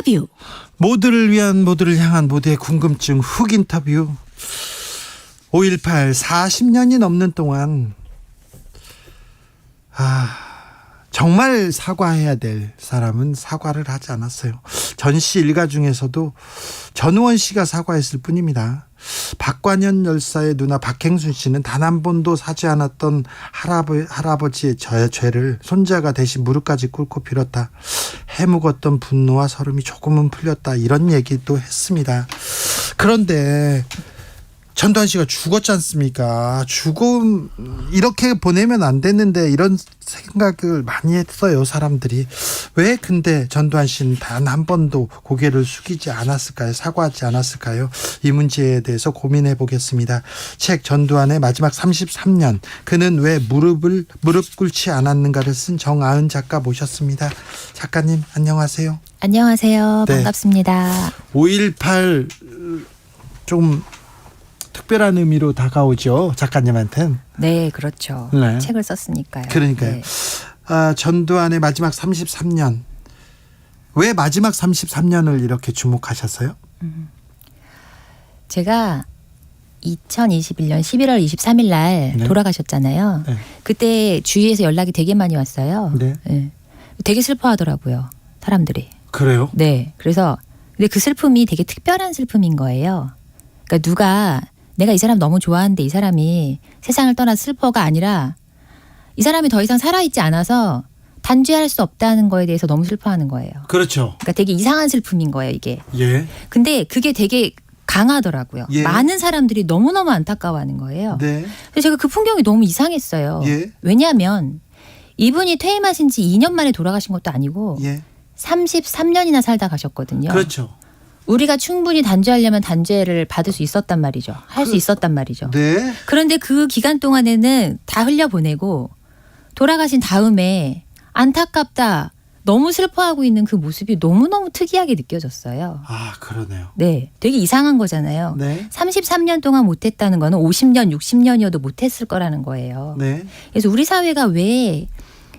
인터뷰. 모두를 위한, 모두를 향한 모두의 궁금증 훅 인터뷰. 5.18 40년이 넘는 동안 정말 사과해야 될 사람은 사과를 하지 않았어요. 전 씨 일가 중에서도 전우원 씨가 사과했을 뿐입니다. 박관현 열사의 누나 박행순 씨는 단 한 번도 사지 않았던 할아버지의 죄를 손자가 대신 무릎까지 꿇고 빌었다. 해묵었던 분노와 서름이 조금은 풀렸다. 이런 얘기도 했습니다. 그런데 전두환 씨가 죽었지 않습니까? 죽음 이렇게 보내면 안 됐는데 이런 생각을 많이 했어요, 사람들이. 왜 근데 전두환 씨는 단 한 번도 고개를 숙이지 않았을까요? 사과하지 않았을까요? 이 문제에 대해서 고민해 보겠습니다. 책 전두환의 마지막 33년, 그는 왜 무릎 꿇지 않았는가를 쓴 정아은 작가 모셨습니다. 작가님 안녕하세요. 안녕하세요. 네. 반갑습니다. 5.18 좀 특별한 의미로 다가오죠, 작가님한테는. 네, 그렇죠. 네. 책을 썼으니까요. 그러니까요. 네. 전두환의 마지막 33년. 왜 마지막 33년을 이렇게 주목하셨어요? 제가 2021년 11월 23일 날 네. 돌아가셨잖아요. 네. 그때 주위에서 연락이 되게 많이 왔어요. 네. 네. 되게 슬퍼하더라고요, 사람들이. 그래요? 네. 그래서 근데 그 슬픔이 되게 특별한 슬픔인 거예요. 그러니까 누가 내가 이 사람 너무 좋아하는데 이 사람이 세상을 떠나 슬퍼가 아니라 이 사람이 더 이상 살아있지 않아서 단죄할 수 없다는 거에 대해서 너무 슬퍼하는 거예요. 그렇죠. 그러니까 되게 이상한 슬픔인 거예요, 이게. 예. 근데 그게 되게 강하더라고요. 예. 많은 사람들이 너무너무 안타까워하는 거예요. 네. 그래서 제가 그 풍경이 너무 이상했어요. 예. 왜냐하면 이분이 퇴임하신 지 2년 만에 돌아가신 것도 아니고 예. 33년이나 살다 가셨거든요. 그렇죠. 우리가 충분히 단죄하려면 단죄를 받을 수 있었단 말이죠. 할 수 있었단 말이죠. 네. 그런데 그 기간 동안에는 다 흘려보내고 돌아가신 다음에 안타깝다, 너무 슬퍼하고 있는 그 모습이 너무너무 특이하게 느껴졌어요. 그러네요. 네, 되게 이상한 거잖아요. 네. 33년 동안 못했다는 거는 50년, 60년이어도 못했을 거라는 거예요. 네. 그래서 우리 사회가 왜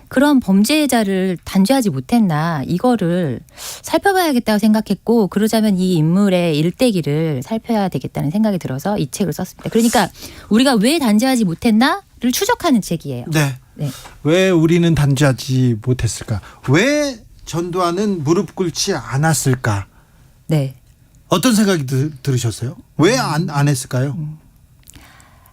그런 범죄자를 단죄하지 못했나, 이거를 살펴봐야겠다고 생각했고, 그러자면 이 인물의 일대기를 살펴야 되겠다는 생각이 들어서 이 책을 썼습니다. 그러니까 우리가 왜 단죄하지 못했나를 추적하는 책이에요. 네. 네. 왜 우리는 단죄하지 못했을까? 왜 전두환은 무릎 꿇지 않았을까? 네. 어떤 생각이 들으셨어요? 왜 안 했을까요?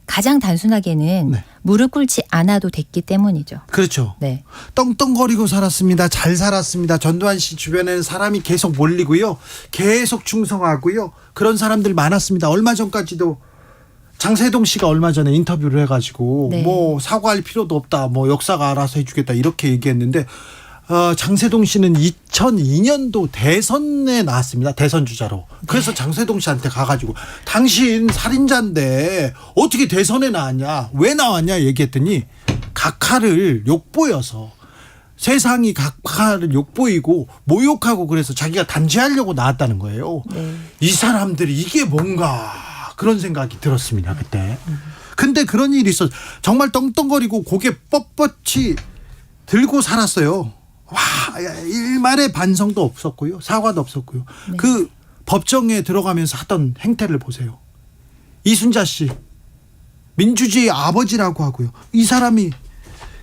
가장 단순하게는 네. 무릎 꿇지 않아도 됐기 때문이죠. 그렇죠. 네. 떵떵거리고 살았습니다. 잘 살았습니다. 전두환 씨 주변에는 사람이 계속 몰리고요. 계속 충성하고요. 그런 사람들 많았습니다. 얼마 전까지도 장세동 씨가 얼마 전에 인터뷰를 해가지고 네. 뭐 사과할 필요도 없다. 뭐 역사가 알아서 해주겠다. 이렇게 얘기했는데 장세동 씨는 2002년도 대선에 나왔습니다. 대선 주자로. 그래서 네. 장세동 씨한테 가가지고 당신 살인자인데 어떻게 대선에 나왔냐, 왜 나왔냐 얘기했더니 각하를 욕보여서, 세상이 각하를 욕보이고 모욕하고 그래서 자기가 단죄하려고 나왔다는 거예요. 네. 이 사람들이 이게 뭔가 그런 생각이 들었습니다, 그때. 근데 그런 일이 있어. 정말 떵떵거리고 고개 뻣뻣이 들고 살았어요. 와, 일말의 반성도 없었고요. 사과도 없었고요. 네. 그 법정에 들어가면서 하던 행태를 보세요. 이순자 씨, 민주주의의 아버지라고 하고요. 이 사람이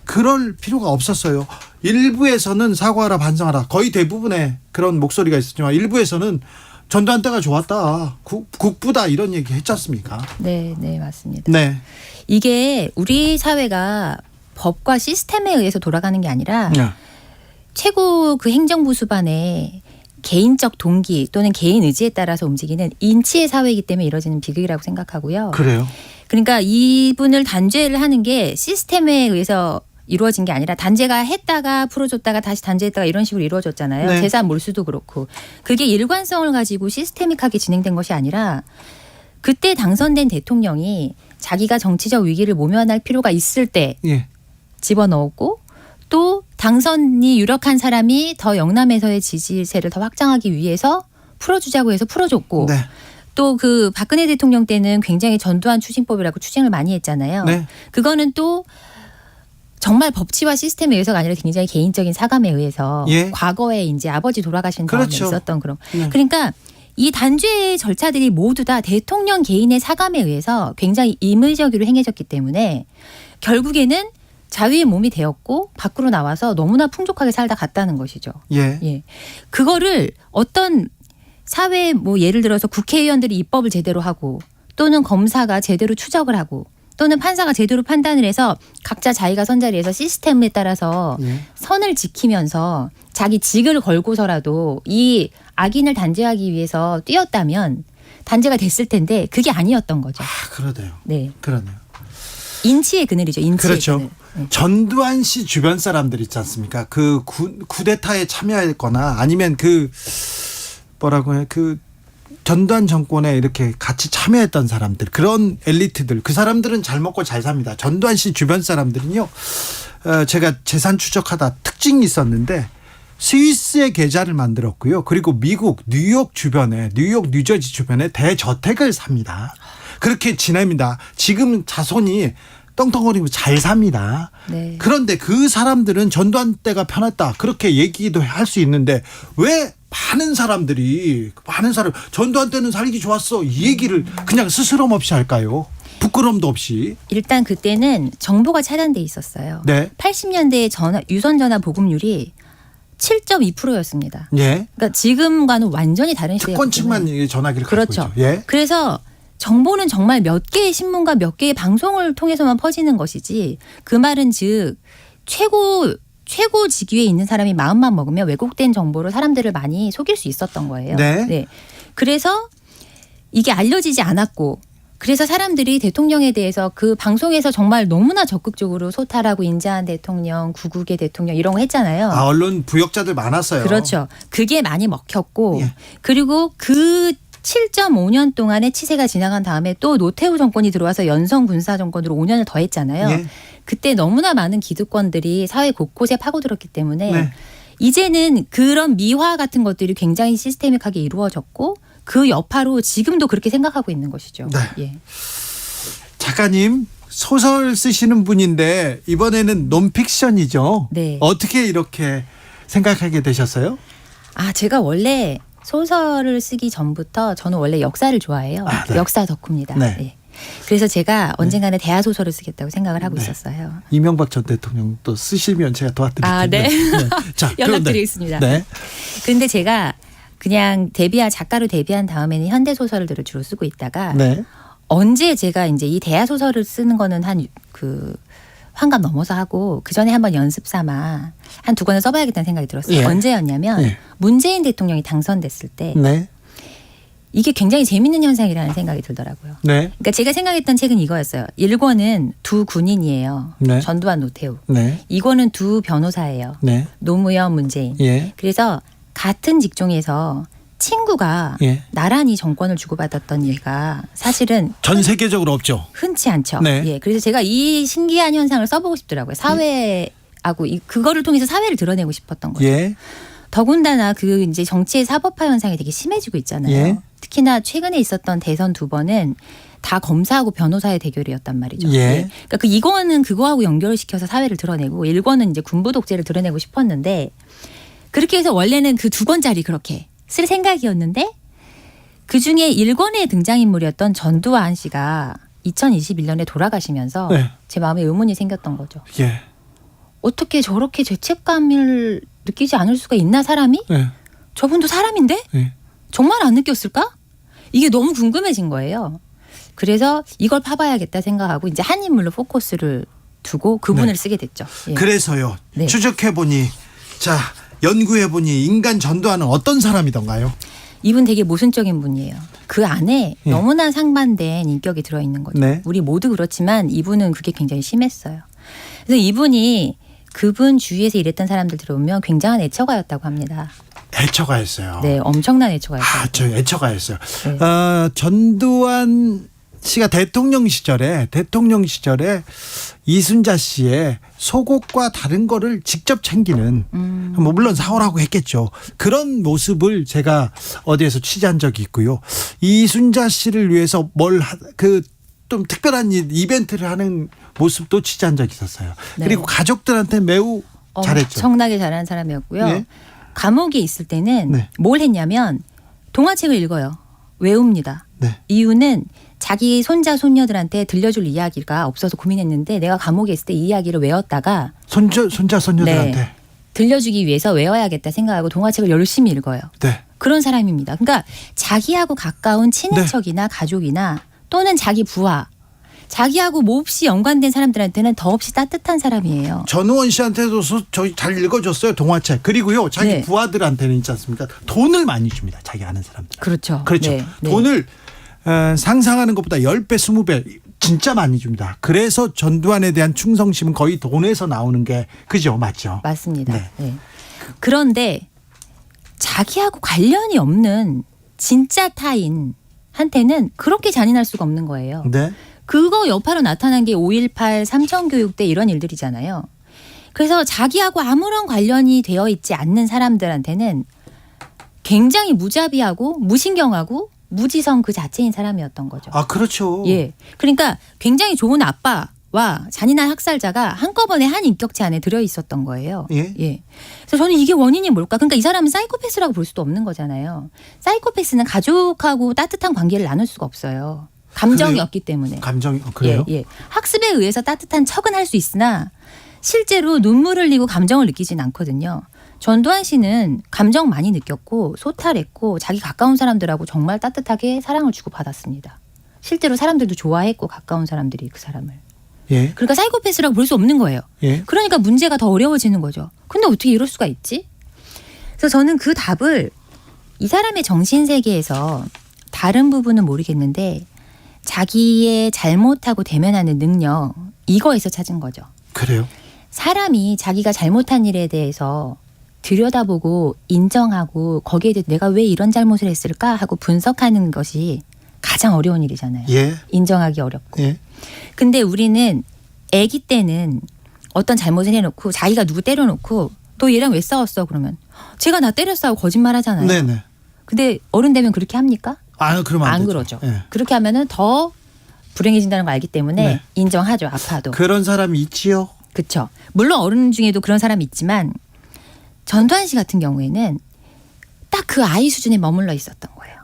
그럴 필요가 없었어요. 일부에서는 사과하라, 반성하라, 거의 대부분의 그런 목소리가 있었지만 일부에서는 전두환 때가 좋았다, 국부다, 이런 얘기 했지 않습니까? 네, 네, 맞습니다. 네. 이게 우리 사회가 법과 시스템에 의해서 돌아가는 게 아니라 최고 그 행정부 수반의 개인적 동기 또는 개인 의지에 따라서 움직이는 인치의 사회이기 때문에 이루어지는 비극이라고 생각하고요. 그래요. 그러니까 이분을 단죄를 하는 게 시스템에 의해서 이루어진 게 아니라 단죄가 했다가 풀어줬다가 다시 단죄했다가 이런 식으로 이루어졌잖아요. 네. 재산 몰수도 그렇고. 그게 일관성을 가지고 시스테믹하게 진행된 것이 아니라 그때 당선된 대통령이 자기가 정치적 위기를 모면할 필요가 있을 때 예. 집어넣었고, 또 당선이 유력한 사람이 더 영남에서의 지지세를 더 확장하기 위해서 풀어주자고 해서 풀어줬고, 네. 또 그 박근혜 대통령 때는 굉장히 전두환 추징법이라고 추징을 많이 했잖아요. 네. 그거는 또 정말 법치와 시스템에 의해서가 아니라 굉장히 개인적인 사감에 의해서 예. 과거에 이제 아버지 돌아가신 다음에 그렇죠. 있었던 그런 네. 그러니까 이 단죄의 절차들이 모두 다 대통령 개인의 사감에 의해서 굉장히 임의적으로 행해졌기 때문에 결국에는 자위의 몸이 되었고 밖으로 나와서 너무나 풍족하게 살다 갔다는 것이죠. 예. 예. 그거를 어떤 사회 뭐 예를 들어서 국회의원들이 입법을 제대로 하고 또는 검사가 제대로 추적을 하고 또는 판사가 제대로 판단을 해서 각자 자기가 선 자리에서 시스템에 따라서 예. 선을 지키면서 자기 직을 걸고서라도 이 악인을 단죄하기 위해서 뛰었다면 단죄가 됐을 텐데 그게 아니었던 거죠. 그러네요. 네. 그러네요. 인치의 그늘이죠. 인치의 그렇죠. 그늘. 네. 전두환 씨 주변 사람들 있지 않습니까? 그 쿠데타에 참여했거나 아니면 그 뭐라고 해요? 그 전두환 정권에 이렇게 같이 참여했던 사람들, 그런 엘리트들, 그 사람들은 잘 먹고 잘 삽니다. 전두환 씨 주변 사람들은요, 제가 재산 추적하다 특징이 있었는데 스위스에 계좌를 만들었고요. 그리고 미국 뉴욕 주변에, 뉴욕 뉴저지 주변에 대저택을 삽니다. 그렇게 지냅니다. 지금 자손이 떵떵거리고 잘 삽니다. 네. 그런데 그 사람들은 전두환 때가 편했다, 그렇게 얘기도 할 수 있는데 왜 많은 사람들이 전두환 때는 살기 좋았어 이 얘기를 그냥 스스럼 없이 할까요? 부끄럼도 없이. 일단 그때는 정보가 차단돼 있었어요. 네. 80년대에 유선 전화 보급률이 7.2%였습니다. 예. 그러니까 지금과는 완전히 다른 시대였기 특권층만 때문에. 전화기를 그렇죠. 갖고 있죠. 예. 그래서 정보는 정말 몇 개의 신문과 몇 개의 방송을 통해서만 퍼지는 것이지 그 말은 즉 최고 직위에 있는 사람이 마음만 먹으면 왜곡된 정보로 사람들을 많이 속일 수 있었던 거예요. 네. 그래서 이게 알려지지 않았고 그래서 사람들이 대통령에 대해서 그 방송에서 정말 너무나 적극적으로 소탈하고 인자한 대통령, 구국의 대통령 이런 거 했잖아요. 언론 부역자들 많았어요. 그렇죠. 그게 많이 먹혔고 예. 그리고 그 7.5년 동안의 치세가 지나간 다음에 또 노태우 정권이 들어와서 연성 군사 정권으로 5년을 더 했잖아요. 예. 그때 너무나 많은 기득권들이 사회 곳곳에 파고들었기 때문에 네. 이제는 그런 미화 같은 것들이 굉장히 시스테믹하게 이루어졌고 그 여파로 지금도 그렇게 생각하고 있는 것이죠. 네. 예. 작가님 소설 쓰시는 분인데 이번에는 논픽션이죠. 네. 어떻게 이렇게 생각하게 되셨어요? 제가 원래 소설을 쓰기 전부터 저는 원래 역사를 좋아해요. 네. 역사 덕후입니다. 네. 예. 그래서 제가 언젠가는 대하 소설을 쓰겠다고 생각을 하고 네. 있었어요. 이명박 전 대통령 또 쓰시면 제가 도와드릴 텐데. 네. 자, 연락드리겠습니다. 네. 근데 제가 그냥 작가로 데뷔한 다음에는 현대 소설들을 주로 쓰고 있다가 네. 언제 제가 이제 이 대하 소설을 쓰는 거는 환갑 넘어서 하고 그 전에 한번 연습 삼아 한 2권을 써봐야겠다는 생각이 들었어요. 예. 언제였냐면 예. 문재인 대통령이 당선됐을 때 네. 이게 굉장히 재밌는 현상이라는 생각이 들더라고요. 네. 그러니까 제가 생각했던 책은 이거였어요. 1권은 두 군인이에요. 네. 전두환, 노태우. 네. 2권은 두 변호사예요. 네. 노무현, 문재인. 예. 그래서 같은 직종에서 친구가 예. 나란히 정권을 주고받았던 얘가 사실은 전 세계적으로 없죠. 흔치 않죠. 네. 예, 그래서 제가 이 신기한 현상을 써보고 싶더라고요. 사회하고 그거를 통해서 사회를 드러내고 싶었던 거죠. 예. 더군다나 그 이제 정치의 사법화 현상이 되게 심해지고 있잖아요. 예. 특히나 최근에 있었던 대선 2번은 다 검사하고 변호사의 대결이었단 말이죠. 예. 그러니까 그 2권은 그거하고 연결을 시켜서 사회를 드러내고 1권은 이제 군부 독재를 드러내고 싶었는데 그렇게 해서 원래는 그 2권짜리 그렇게 쓸 생각이었는데 그중에 1권의 등장인물이었던 전두환 씨가 2021년에 돌아가시면서 네. 제 마음에 의문이 생겼던 거죠. 예. 어떻게 저렇게 죄책감을 느끼지 않을 수가 있나 사람이? 예. 저분도 사람인데? 예. 정말 안 느꼈을까? 이게 너무 궁금해진 거예요. 그래서 이걸 파봐야겠다 생각하고 이제 한 인물로 포커스를 두고 그분을 네. 쓰게 됐죠. 예. 그래서요. 네. 추적해보니 연구해보니 인간 전두환은 어떤 사람이던가요? 이분 되게 모순적인 분이에요. 그 안에 예. 너무나 상반된 인격이 들어있는 거죠. 네. 우리 모두 그렇지만 이분은 그게 굉장히 심했어요. 그래서 이분이 그분 주위에서 일했던 사람들 들어보면 굉장한 애처가였다고 합니다. 애처가였어요. 네, 엄청난 애처가였어요. 저 애처가였어요. 네. 전두환 씨가 대통령 시절에 이순자 씨의 속옷과 다른 거를 직접 챙기는, 뭐 물론 사오라고 했겠죠. 그런 모습을 제가 어디에서 취재한 적이 있고요. 이순자 씨를 위해서 좀 특별한 이벤트를 하는 모습도 취재한 적이 있었어요. 네. 그리고 가족들한테 매우 잘했죠. 엄청나게 잘하는 사람이었고요. 네. 감옥에 있을 때는 네. 뭘 했냐면 동화책을 읽어요. 외웁니다. 네. 이유는 자기 손자 손녀들한테 들려줄 이야기가 없어서 고민했는데 내가 감옥에 있을 때 이 이야기를 외웠다가 손자 손녀들한테. 네. 들려주기 위해서 외워야겠다 생각하고 동화책을 열심히 읽어요. 네. 그런 사람입니다. 그러니까 자기하고 가까운 친인척이나 가족이나 또는 자기 부하, 자기하고 몹시 연관된 사람들한테는 더없이 따뜻한 사람이에요. 전우원 씨한테도 저희 잘 읽어줬어요, 동화책. 그리고요, 자기 네. 부하들한테는 있지 않습니까? 돈을 많이 줍니다. 자기 아는 사람들. 그렇죠. 그렇죠. 네, 네. 돈을 상상하는 것보다 10배, 20배 진짜 많이 줍니다. 그래서 전두환에 대한 충성심은 거의 돈에서 나오는 게 그죠? 맞죠? 맞습니다. 네. 네. 그런데 자기하고 관련이 없는 진짜 타인한테는 그렇게 잔인할 수가 없는 거예요. 네. 그거 여파로 나타난 게 5.18 삼천교육 때 이런 일들이잖아요. 그래서 자기하고 아무런 관련이 되어 있지 않는 사람들한테는 굉장히 무자비하고 무신경하고 무지성 그 자체인 사람이었던 거죠. 아, 그렇죠. 예. 그러니까 굉장히 좋은 아빠와 잔인한 학살자가 한꺼번에 한 인격체 안에 들어 있었던 거예요. 예. 예. 그래서 저는 이게 원인이 뭘까? 그러니까 이 사람은 사이코패스라고 볼 수도 없는 거잖아요. 사이코패스는 가족하고 따뜻한 관계를 나눌 수가 없어요. 감정이 그래요? 없기 때문에. 그래요? 예, 예. 학습에 의해서 따뜻한 척은 할 수 있으나 실제로 눈물을 흘리고 감정을 느끼진 않거든요. 전두환 씨는 감정 많이 느꼈고 소탈했고 자기 가까운 사람들하고 정말 따뜻하게 사랑을 주고받았습니다. 실제로 사람들도 좋아했고 가까운 사람들이 그 사람을. 예. 그러니까 사이코패스라고 볼 수 없는 거예요. 예. 그러니까 문제가 더 어려워지는 거죠. 근데 어떻게 이럴 수가 있지? 그래서 저는 그 답을 이 사람의 정신세계에서 다른 부분은 모르겠는데 자기의 잘못하고 대면하는 능력 이거에서 찾은 거죠. 그래요? 사람이 자기가 잘못한 일에 대해서 들여다보고 인정하고 거기에 대해 내가 왜 이런 잘못을 했을까 하고 분석하는 것이 가장 어려운 일이잖아요. 예. 인정하기 어렵고. 예. 근데 우리는 아기 때는 어떤 잘못을 해놓고 자기가 누구 때려놓고 너 얘랑 왜 싸웠어 그러면 제가 나 때렸어 하고 거짓말 하잖아요. 네네. 근데 어른 되면 그렇게 합니까? 아, 그러면 안 안 되죠. 그러죠. 예. 그렇게 하면은 더 불행해진다는 걸 알기 때문에 네. 인정하죠. 아파도. 그런 사람이 있지요. 그렇죠. 물론 어른 중에도 그런 사람이 있지만 전두환 씨 같은 경우에는 딱 그 아이 수준에 머물러 있었던 거예요.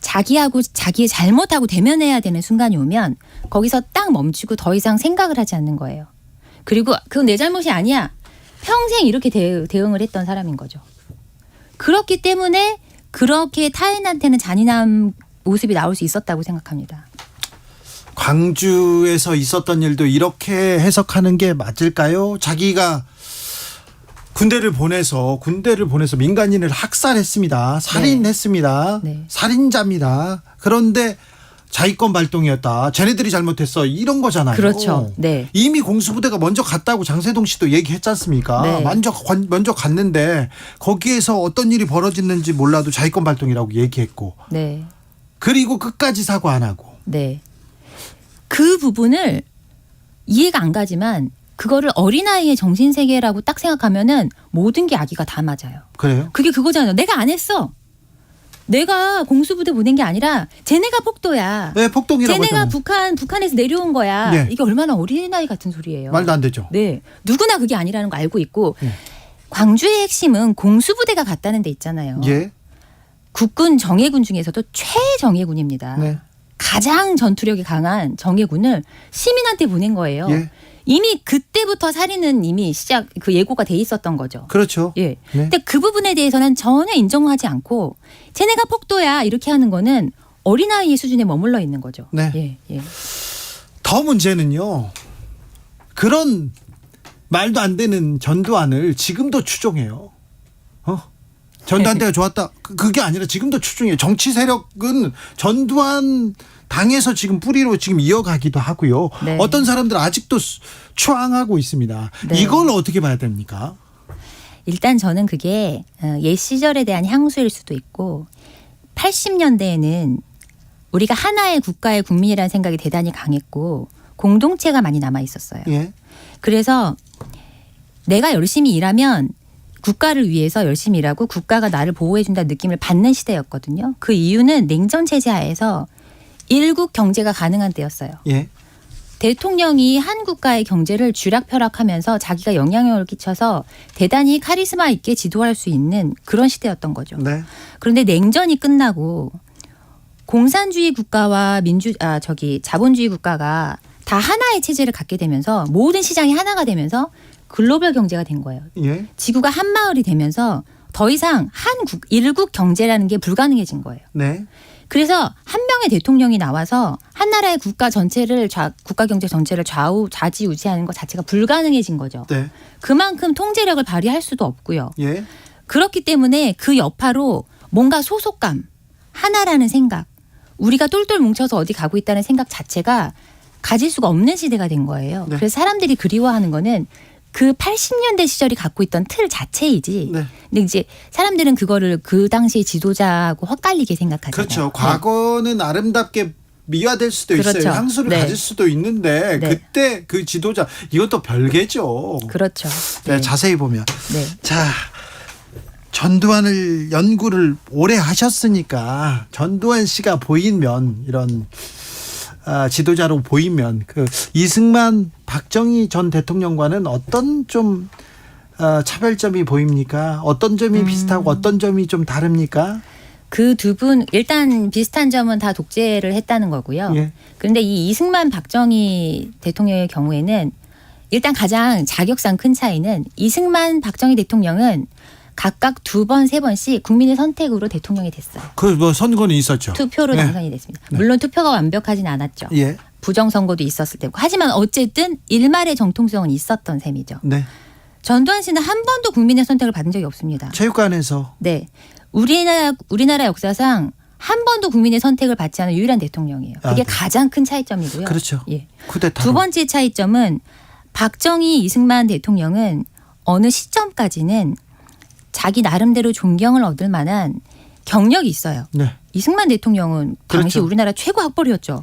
자기하고 자기의 잘못하고 대면해야 되는 순간이 오면 거기서 딱 멈추고 더 이상 생각을 하지 않는 거예요. 그리고 그건 내 잘못이 아니야. 평생 이렇게 대응을 했던 사람인 거죠. 그렇기 때문에 그렇게 타인한테는 잔인한 모습이 나올 수 있었다고 생각합니다. 광주에서 있었던 일도 이렇게 해석하는 게 맞을까요? 자기가 군대를 보내서 민간인을 학살했습니다. 살인했습니다. 네. 살인자입니다. 그런데 자위권 발동이었다. 쟤네들이 잘못했어. 이런 거잖아요. 그렇죠. 네. 이미 공수부대가 먼저 갔다고 장세동 씨도 얘기했지 않습니까? 네. 먼저 갔는데 거기에서 어떤 일이 벌어졌는지 몰라도 자위권 발동이라고 얘기했고 네. 그리고 끝까지 사과 안 하고. 네. 그 부분을 이해가 안 가지만 그거를 어린아이의 정신세계라고 딱 생각하면은 모든 게 아기가 다 맞아요. 그래요? 그게 그거잖아요. 내가 안 했어. 내가 공수부대 보낸 게 아니라 쟤네가 폭도야. 네, 폭동이라고 쟤네가 했잖아요. 북한에서 내려온 거야. 네. 이게 얼마나 어린아이 같은 소리예요. 말도 안 되죠. 네. 누구나 그게 아니라는 거 알고 있고 네. 광주의 핵심은 공수부대가 갔다는 데 있잖아요. 예. 국군 정예군 중에서도 최정예군입니다. 네. 가장 전투력이 강한 정예군을 시민한테 보낸 거예요. 예. 이미 그때부터 살인은 이미 시작 그 예고가 돼 있었던 거죠. 그렇죠. 예. 네. 근데 그 부분에 대해서는 전혀 인정하지 않고 쟤네가 폭도야 이렇게 하는 거는 어린아이의 수준에 머물러 있는 거죠. 네. 예. 예. 더 문제는요. 그런 말도 안 되는 전두환을 지금도 추종해요. 전두환 때가 좋았다. 그게 아니라 지금도 추종해요. 정치 세력은 전두환 당에서 지금 뿌리로 지금 이어가기도 하고요. 네. 어떤 사람들 아직도 추앙하고 있습니다. 네. 이걸 어떻게 봐야 됩니까? 일단 저는 그게 옛 시절에 대한 향수일 수도 있고 80년대에는 우리가 하나의 국가의 국민이라는 생각이 대단히 강했고 공동체가 많이 남아 있었어요. 예. 그래서 내가 열심히 일하면 국가를 위해서 열심히 일하고 국가가 나를 보호해준다는 느낌을 받는 시대였거든요. 그 이유는 냉전 체제 하에서 일국 경제가 가능한 때였어요. 예. 대통령이 한 국가의 경제를 쥐락펴락하면서 자기가 영향력을 끼쳐서 대단히 카리스마 있게 지도할 수 있는 그런 시대였던 거죠. 네. 그런데 냉전이 끝나고 공산주의 국가와 자본주의 국가가 다 하나의 체제를 갖게 되면서 모든 시장이 하나가 되면서 글로벌 경제가 된 거예요. 예. 지구가 한 마을이 되면서 더 이상 일국 경제라는 게 불가능해진 거예요. 네. 그래서 한 명의 대통령이 나와서 한 나라의 국가 경제 전체를 좌지우지하는 것 자체가 불가능해진 거죠. 네. 그만큼 통제력을 발휘할 수도 없고요. 예. 그렇기 때문에 그 여파로 뭔가 소속감, 하나라는 생각, 우리가 똘똘 뭉쳐서 어디 가고 있다는 생각 자체가 가질 수가 없는 시대가 된 거예요. 네. 그래서 사람들이 그리워하는 거는 그 80년대 시절이 갖고 있던 틀 자체이지. 네. 근데 이제 사람들은 그거를 그 당시의 지도자하고 헛갈리게 생각하잖아요. 그렇죠. 과거는 아름답게 미화될 수도 그렇죠. 있어요. 향수를 네. 가질 수도 있는데 네. 그때 그 지도자 이것도 별개죠. 그렇죠. 네, 자세히 보면. 네. 자, 전두환을 연구를 오래 하셨으니까 전두환 씨가 보이면 이런 지도자로 보이면 그 이승만, 박정희 전 대통령과는 어떤 좀 차별점이 보입니까? 어떤 점이 비슷하고 어떤 점이 좀 다릅니까? 그 두 분 일단 비슷한 점은 다 독재를 했다는 거고요. 예. 그런데 이 이승만, 박정희 대통령의 경우에는 일단 가장 자격상 큰 차이는 이승만, 박정희 대통령은 각각 2번, 3번씩 국민의 선택으로 대통령이 됐어요. 그 뭐 선거는 있었죠. 투표로 네. 당선이 됐습니다. 네. 물론 투표가 완벽하진 않았죠. 예. 부정선거도 있었을 테고. 하지만 어쨌든 일말의 정통성은 있었던 셈이죠. 네. 전두환 씨는 한 번도 국민의 선택을 받은 적이 없습니다. 체육관에서 네. 우리나라 역사상 한 번도 국민의 선택을 받지 않은 유일한 대통령이에요. 그게 네. 가장 큰 차이점이고요. 그렇죠. 예. 쿠데타로. 두 번째 차이점은 박정희, 이승만 대통령은 어느 시점까지는 자기 나름대로 존경을 얻을 만한 경력이 있어요. 네. 이승만 대통령은 당시 그렇죠. 우리나라 최고 학벌이었죠.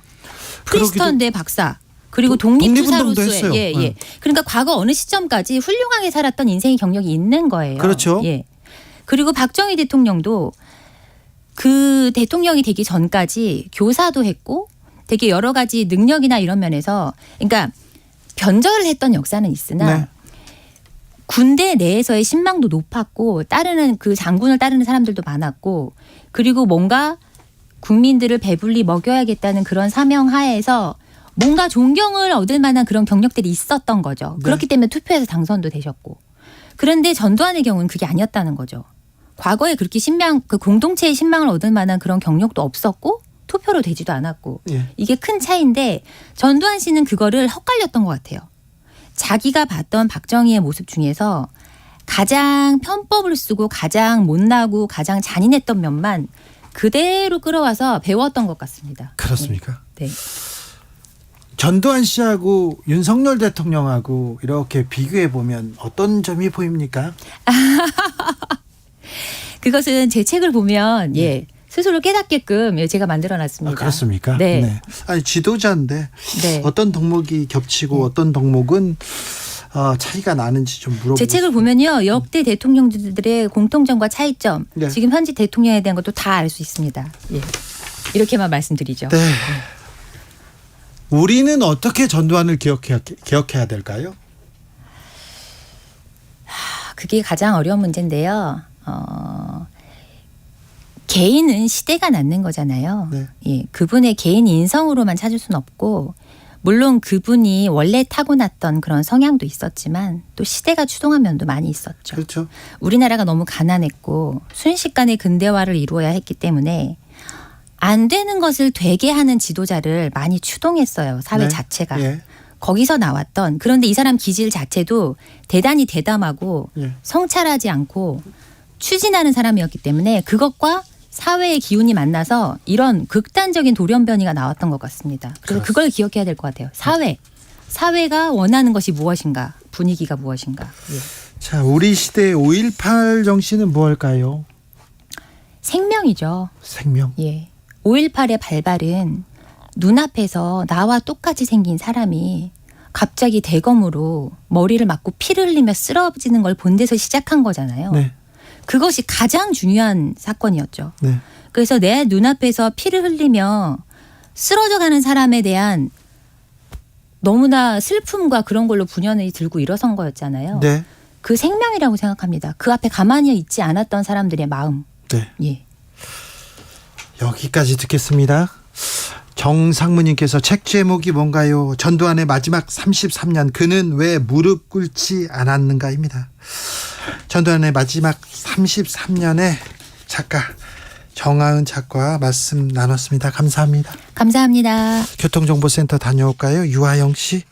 그러기도- 프리스턴대 박사. 그리고 독립운동도 독립투사로서의 했어요. 예. 네. 그러니까 과거 어느 시점까지 훌륭하게 살았던 인생의 경력이 있는 거예요. 그렇죠. 예. 그리고 박정희 대통령도 그 대통령이 되기 전까지 교사도 했고 되게 여러 가지 능력이나 이런 면에서 그러니까 변절을 했던 역사는 있으나 네. 군대 내에서의 신망도 높았고 따르는 그 장군을 따르는 사람들도 많았고 그리고 뭔가 국민들을 배불리 먹여야겠다는 그런 사명 하에서 뭔가 존경을 얻을 만한 그런 경력들이 있었던 거죠. 네. 그렇기 때문에 투표에서 당선도 되셨고. 그런데 전두환의 경우는 그게 아니었다는 거죠. 과거에 그렇게 그 공동체의 신망을 얻을 만한 그런 경력도 없었고 투표로 되지도 않았고 예. 이게 큰 차이인데 전두환 씨는 그거를 헛갈렸던 것 같아요. 자기가 봤던 박정희의 모습 중에서 가장 편법을 쓰고 가장 못나고 가장 잔인했던 면만 그대로 끌어와서 배웠던 것 같습니다. 그렇습니까? 네. 전두환 씨하고 윤석열 대통령하고 이렇게 비교해 보면 어떤 점이 보입니까? 그것은 제 책을 보면 예 스스로 깨닫게끔 예, 제가 만들어놨습니다. 그렇습니까? 네. 아니 지도자인데 네. 어떤 덕목이 겹치고 어떤 덕목은 차이가 나는지 좀 물어보고 제 책을 싶습니다. 보면요 역대 대통령들의 공통점과 차이점 네. 지금 현재 대통령에 대한 것도 다 알 수 있습니다. 예. 이렇게만 말씀드리죠. 네. 우리는 어떻게 전두환을 기억해야 될까요? 그게 가장 어려운 문제인데요. 개인은 시대가 낳는 거잖아요. 네. 예, 그분의 개인 인성으로만 찾을 수는 없고 물론 그분이 원래 타고났던 그런 성향도 있었지만 또 시대가 추동한 면도 많이 있었죠. 그렇죠. 우리나라가 너무 가난했고 순식간에 근대화를 이루어야 했기 때문에 안 되는 것을 되게 하는 지도자를 많이 추동했어요. 사회 네. 자체가. 예. 거기서 나왔던 그런데 이 사람 기질 자체도 대단히 대담하고 예. 성찰하지 않고 추진하는 사람이었기 때문에 그것과 사회의 기운이 만나서 이런 극단적인 돌연변이가 나왔던 것 같습니다. 그래서 그걸 기억해야 될 것 같아요. 사회가 원하는 것이 무엇인가, 분위기가 무엇인가. 예. 자, 우리 시대의 5.18 정신은 무엇일까요? 생명이죠. 생명. 예. 5.18의 발발은 눈앞에서 나와 똑같이 생긴 사람이 갑자기 대검으로 머리를 맞고 피를 흘리며 쓰러지는 걸 본 데서 시작한 거잖아요. 네. 그것이 가장 중요한 사건이었죠. 네. 그래서 내 눈앞에서 피를 흘리며 쓰러져가는 사람에 대한 너무나 슬픔과 그런 걸로 분연이 들고 일어선 거였잖아요. 네. 그 생명이라고 생각합니다. 그 앞에 가만히 있지 않았던 사람들의 마음. 네. 예. 여기까지 듣겠습니다. 정상무님께서 책 제목이 뭔가요? 전두환의 마지막 33년 그는 왜 무릎 꿇지 않았는가입니다. 전두환의 마지막 33년의 작가 정하은 작가와 말씀 나눴습니다. 감사합니다. 감사합니다. 교통정보센터 다녀올까요? 유하영 씨.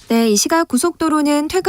네, 이 시각 고속도로는 퇴근